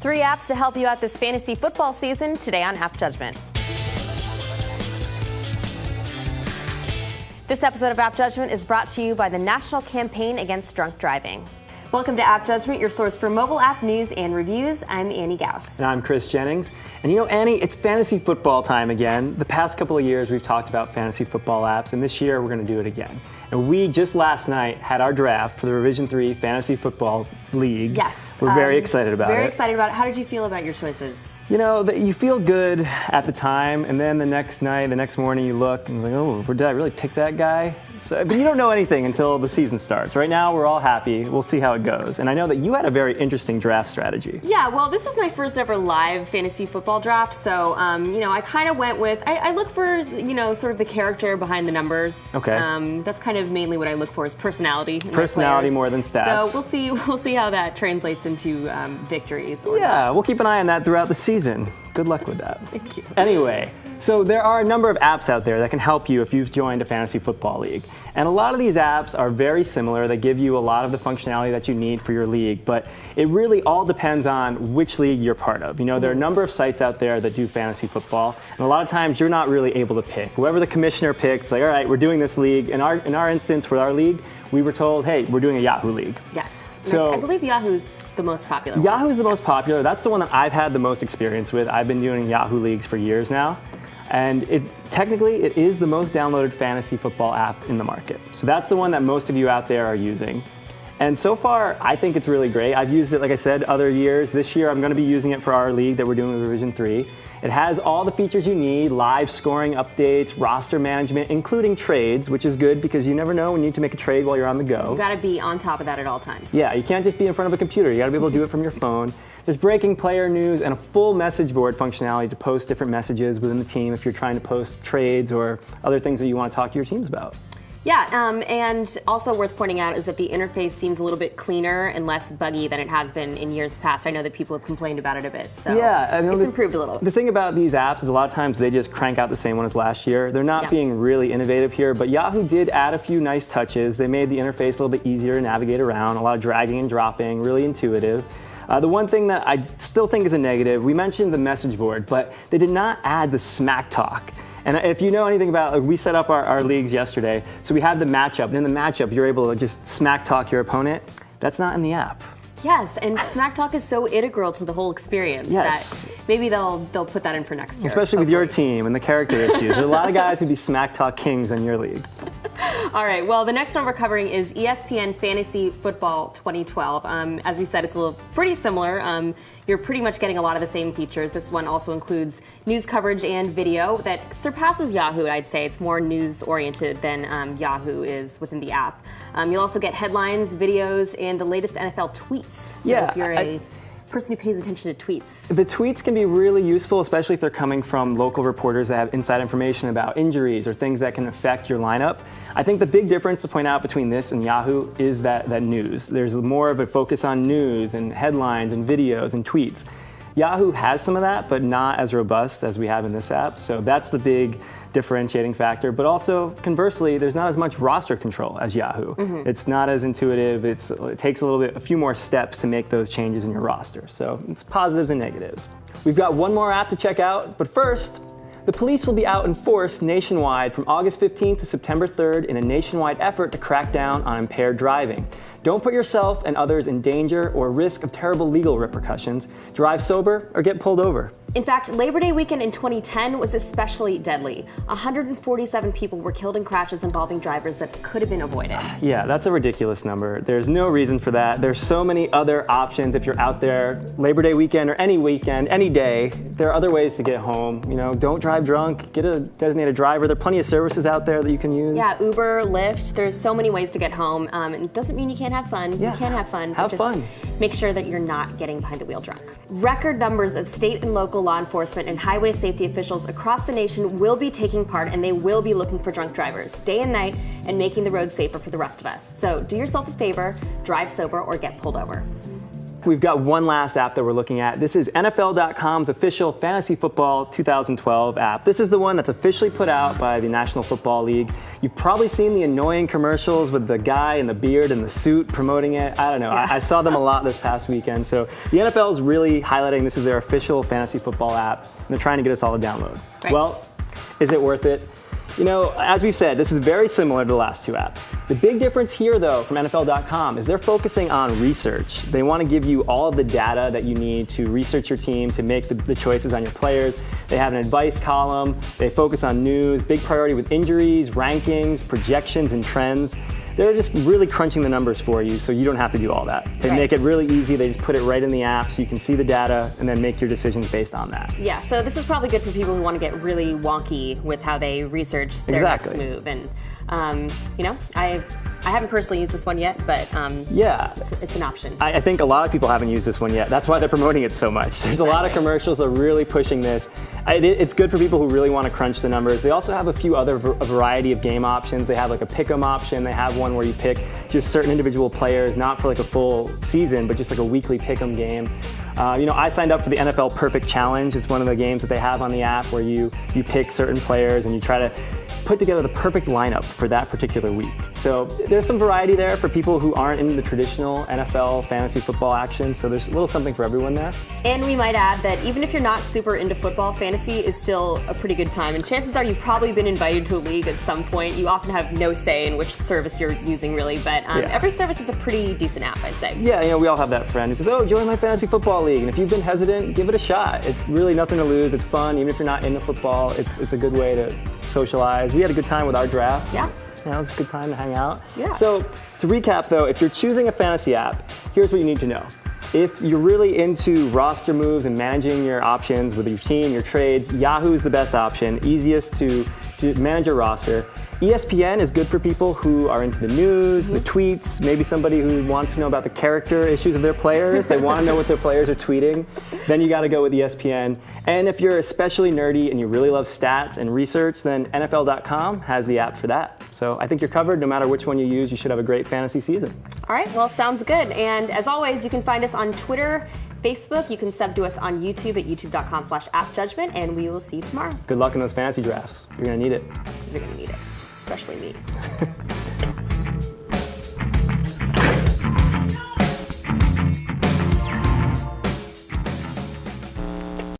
3 apps to help you out this fantasy football season today on App Judgment. This episode of App Judgment is brought to you by the National Campaign Against Drunk Driving. Welcome to App Judgment, your source for mobile app news and reviews. I'm Annie Gauss. And I'm Chris Jennings. And you know, Annie, it's fantasy football time again. Yes. The past couple of years we've talked about fantasy football apps, and this year we're going to do it again. And we just last night had our draft for the Revision 3 Fantasy Football League. Yes. We're very excited about it. Very excited about it. How did you feel about your choices? You know, you feel good at the time, and then the next night, the next morning you look and you're like, oh, did I really pick that guy? So, but you don't know anything until the season starts. Right now, we're all happy. We'll see how it goes. And I know that you had a very interesting draft strategy. Yeah, well, this was my first ever live fantasy football draft, so, you know, I kind of went with, I look for, you know, sort of the character behind the numbers. Okay. That's kind of mainly what I look for is personality. Personality more than stats. So we'll see how that translates into victories. Or Yeah, we'll keep an eye on that throughout the season. Good luck with that. Thank you. Anyway, so there are a number of apps out there that can help you if you've joined a fantasy football league. And a lot of these apps are very similar. They give you a lot of the functionality that you need for your league, but it really all depends on which league you're part of. You know, there are a number of sites out there that do fantasy football, and a lot of times you're not really able to pick. Whoever the commissioner picks, like, all right, we're doing this league. In our instance, with our league, we were told, hey, we're doing a Yahoo league. Yes. So I believe Yahoo's the most popular one. Yahoo's the most popular. That's the one that I've had the most experience with. I've been doing Yahoo leagues for years now. And technically, it is the most downloaded fantasy football app in the market. So that's the one that most of you out there are using. And so far, I think it's really great. I've used it, like I said, other years. This year, I'm going to be using it for our league that we're doing with Revision 3. It has all the features you need, live scoring updates, roster management, including trades, which is good because you never know when you need to make a trade while you're on the go. You got to be on top of that at all times. Yeah, you can't just be in front of a computer. You got to be able to do it from your phone. There's breaking player news and a full message board functionality to post different messages within the team if you're trying to post trades or other things that you want to talk to your teams about. Yeah, and also worth pointing out is that the interface seems a little bit cleaner and less buggy than it has been in years past. I know that people have complained about it a bit, so yeah, I mean, it's improved a little. The thing about these apps is a lot of times they just crank out the same one as last year. They're not being really innovative here, but Yahoo did add a few nice touches. They made the interface a little bit easier to navigate around, a lot of dragging and dropping, really intuitive. The one thing that I still think is a negative, we mentioned the message board, but they did not add the smack talk. And if you know anything about, we set up our leagues yesterday, so we have the matchup, and in the matchup you're able to just smack talk your opponent. That's not in the app. Yes, and Smack Talk is so integral to the whole experience that maybe they'll put that in for next year. Especially with your team and the character issues. There are a lot of guys who'd be Smack Talk kings in your league. All right, well, the next one we're covering is ESPN Fantasy Football 2012. As we said, it's pretty similar. You're pretty much getting a lot of the same features. This one also includes news coverage and video that surpasses Yahoo, I'd say. It's more news-oriented than Yahoo is within the app. You'll also get headlines, videos, and the latest NFL tweets. So if you're a person who pays attention to tweets. The tweets can be really useful, especially if they're coming from local reporters that have inside information about injuries or things that can affect your lineup. I think the big difference to point out between this and Yahoo is that news. There's more of a focus on news and headlines and videos and tweets. Yahoo has some of that, but not as robust as we have in this app. So that's the big differentiating factor. But also, conversely, there's not as much roster control as Yahoo. It's not as intuitive. It takes a few more steps to make those changes in your roster. So it's positives and negatives. We've got one more app to check out, but first, the police will be out in force nationwide from August 15th to September 3rd in a nationwide effort to crack down on impaired driving. Don't put yourself and others in danger or risk of terrible legal repercussions. Drive sober or get pulled over. In fact, Labor Day weekend in 2010 was especially deadly. 147 people were killed in crashes involving drivers that could have been avoided. Yeah, that's a ridiculous number. There's no reason for that. There's so many other options if you're out there Labor Day weekend or any weekend, any day. There are other ways to get home. You know, don't drive drunk. Get a designated driver. There are plenty of services out there that you can use. Yeah, Uber, Lyft. There's so many ways to get home. And it doesn't mean you can't have fun. Yeah. You can have fun. Have fun. Make sure that you're not getting behind the wheel drunk. Record numbers of state and local law enforcement and highway safety officials across the nation will be taking part, and they will be looking for drunk drivers day and night and making the roads safer for the rest of us. So do yourself a favor, drive sober or get pulled over. we've got one last app that we're looking at. This is NFL.com's official Fantasy Football 2012 app. This is the one that's officially put out by the National Football League. You've probably seen the annoying commercials with the guy in the beard and the suit promoting it. I don't know. I saw them a lot this past weekend. So the NFL is really highlighting this is their official fantasy football app, and they're trying to get us all to download. Right. Well, is it worth it? You know, as we've said, this is very similar to the last two apps. The big difference here, though, from NFL.com is they're focusing on research. They want to give you all of the data that you need to research your team, to make the choices on your players. They have an advice column. They focus on news, big priority with injuries, rankings, projections, and trends. They're just really crunching the numbers for you, so you don't have to do all that. They make it really easy. They just put it right in the app so you can see the data and then make your decisions based on that. Yeah, so this is probably good for people who want to get really wonky with how they research their next move. And, you know, I haven't personally used this one yet, but yeah, it's an option. I think a lot of people haven't used this one yet. That's why they're promoting it so much. There's a lot of commercials that are really pushing this. It's good for people who really want to crunch the numbers. They also have a few other a variety of game options. They have like a pick'em option. They have one where you pick just certain individual players, not for like a full season, but just like a weekly pick'em game. You know, I signed up for the NFL Perfect Challenge. It's one of the games that they have on the app where you pick certain players and you try to put together the perfect lineup for that particular week. So there's some variety there for people who aren't in the traditional NFL fantasy football action. So there's a little something for everyone there. And we might add that even if you're not super into football, fantasy is still a pretty good time. And chances are you've probably been invited to a league at some point. You often have no say in which service you're using, really. But every service is a pretty decent app, I'd say. Yeah, you know, we all have that friend who says, oh, join my fantasy football league. And if you've been hesitant, give it a shot. It's really nothing to lose. It's fun. Even if you're not into football, it's a good way to socialize. We had a good time with our draft. Yeah. Yeah, it was a good time to hang out. Yeah. So to recap, though, if you're choosing a fantasy app, here's what you need to know. If you're really into roster moves and managing your options with your team, your trades, Yahoo is the best option, easiest to manage your roster. ESPN is good for people who are into the news, the tweets, maybe somebody who wants to know about the character issues of their players. They want to know what their players are tweeting. Then you got to go with ESPN. And if you're especially nerdy and you really love stats and research, then NFL.com has the app for that. So I think you're covered. No matter which one you use, you should have a great fantasy season. All right, well, sounds good. And as always, you can find us on Twitter, Facebook. You can sub to us on YouTube at youtube.com/appjudgment, and we will see you tomorrow. Good luck in those fantasy drafts. You're going to need it. You're going to need it, especially me.